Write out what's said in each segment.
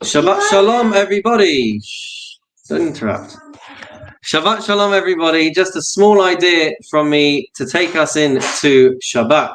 Shabbat Shalom, everybody. Don't interrupt. Shabbat Shalom, everybody. Just a small idea from me to take us into Shabbat.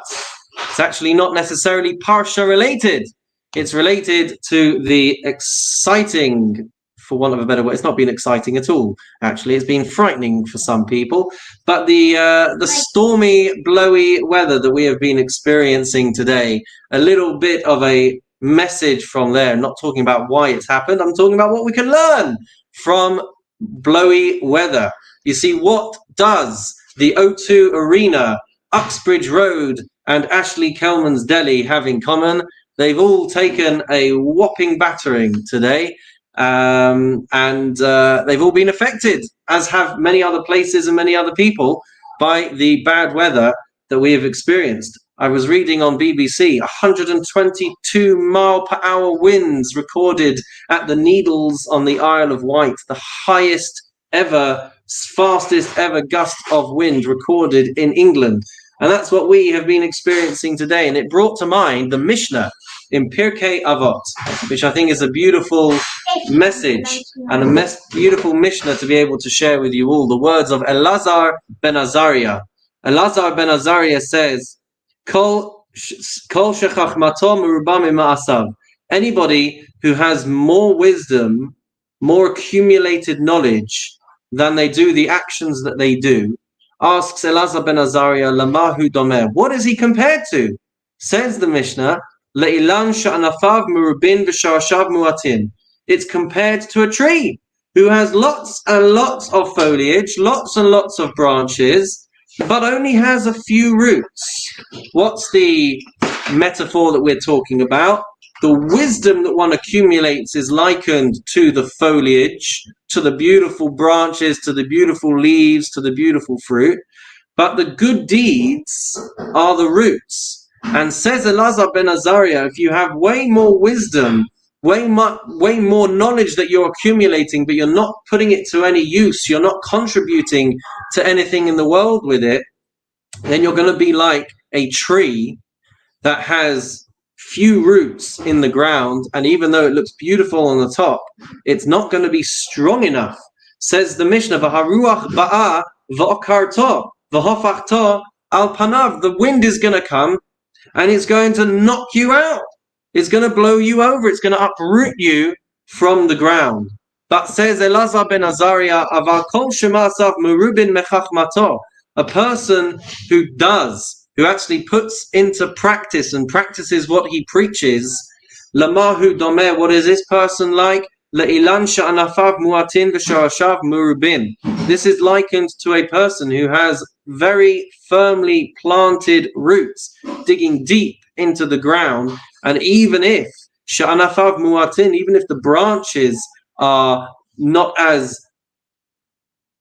It's actually not necessarily Parsha related. It's related to the exciting, for want of a better word, it's not been exciting at all. Actually, it's been frightening for some people. But the stormy, blowy weather that we have been experiencing today, a little bit of a message from there. I'm not talking about why it's happened. I'm talking about what we can learn from blowy weather. You see, what does the O2 Arena, Uxbridge Road, and Ashley Kelman's Deli have in common? They've all taken a whopping battering today, and they've all been affected, as have many other places and many other people, by the bad weather that we have experienced. I was reading on BBC, 122 mile per hour winds recorded at the Needles on the Isle of Wight, the highest ever, fastest ever gust of wind recorded in England. And that's what we have been experiencing today. And it brought to mind the Mishnah in Pirkei Avot, which I think is a beautiful message and a beautiful Mishnah to be able to share with you all. The words of Elazar ben Azariah. Elazar ben Azariah says, anybody who has more wisdom, more accumulated knowledge than they do the actions that they do, asks Elazar ben Azariah, Lamahu Domer, what is he compared to? Says the Mishnah, Le'ilan sha'anafav murubin v'sharashav muatin. It's compared to a tree who has lots and lots of foliage, lots and lots of branches, but only has a few roots. What's the metaphor that we're talking about? The wisdom that one accumulates is likened to the foliage, to the beautiful branches, to the beautiful leaves, to the beautiful fruit. But the good deeds are the roots. And says Elazar ben Azariah, if you have way more wisdom, way more knowledge that you're accumulating, but you're not putting it to any use, you're not contributing to anything in the world with it, then you're going to be like a tree that has few roots in the ground, and even though it looks beautiful on the top, it's not going to be strong enough. Says the Mishnah, V'haruach ba'a v'okarto v'hofachto al panav. The wind is going to come and it's going to knock you out. It's going to blow you over. It's going to uproot you from the ground. But says Elazar ben Azariah, Aval kol shemasav merubin mechachmato. A person who actually puts into practice and practices what he preaches, Lamahu domer, what is this person like? Le'ilan sha'anafav muatin v'sharashav murubin. This is likened to a person who has very firmly planted roots, digging deep into the ground, and even if sha'anafav muatin, even if the branches are not as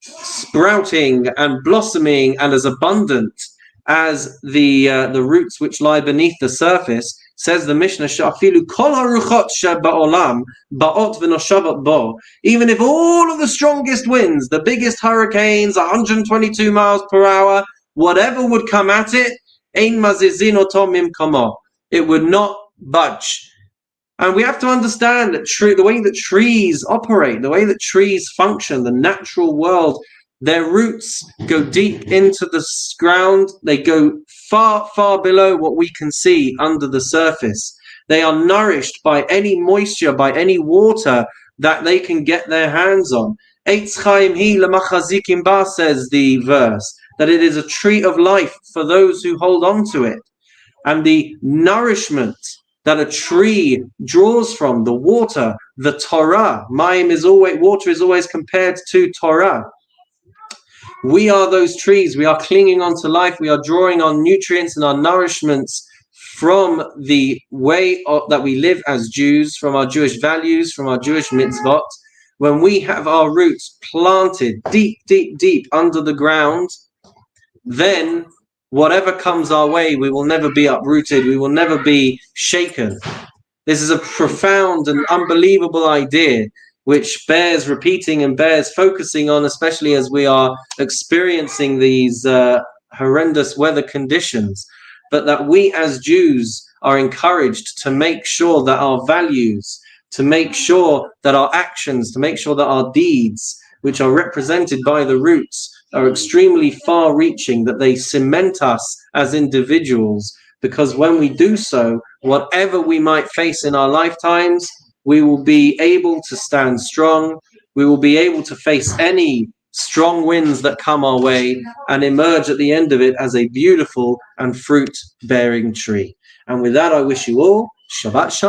sprouting and blossoming and as abundant as the roots which lie beneath the surface, says the Mishnah, Shafilu kol haruchot ba'olam ba'ot v'noshavat bo. Even if all of the strongest winds, the biggest hurricanes, 122 miles per hour, whatever would come at it, ein mazizin oto mimkamo, it would not budge. And we have to understand that the way that trees operate, the way that trees function, the natural world, their roots go deep into the ground. They go far, far below what we can see under the surface. They are nourished by any moisture, by any water that they can get their hands on. Eitz chaim hi lemachazikim ba, says the verse, that it is a tree of life for those who hold on to it. And the nourishment that a tree draws from, the water, the Torah, water is always compared to Torah. We are those trees. We are clinging on to life. We are drawing on nutrients and our nourishments from the way that we live as Jews, from our Jewish values, from our Jewish mitzvot. When we have our roots planted deep, deep, deep under the ground, then whatever comes our way, we will never be uprooted. We will never be shaken. This is a profound and unbelievable idea, which bears repeating and bears focusing on, especially as we are experiencing these horrendous weather conditions. But that we as Jews are encouraged to make sure that our values, to make sure that our actions, to make sure that our deeds, which are represented by the roots, are extremely far-reaching, that they cement us as individuals. Because when we do so, whatever we might face in our lifetimes, we will be able to stand strong. We will be able to face any strong winds that come our way and emerge at the end of it as a beautiful and fruit-bearing tree. And with that, I wish you all Shabbat Shalom.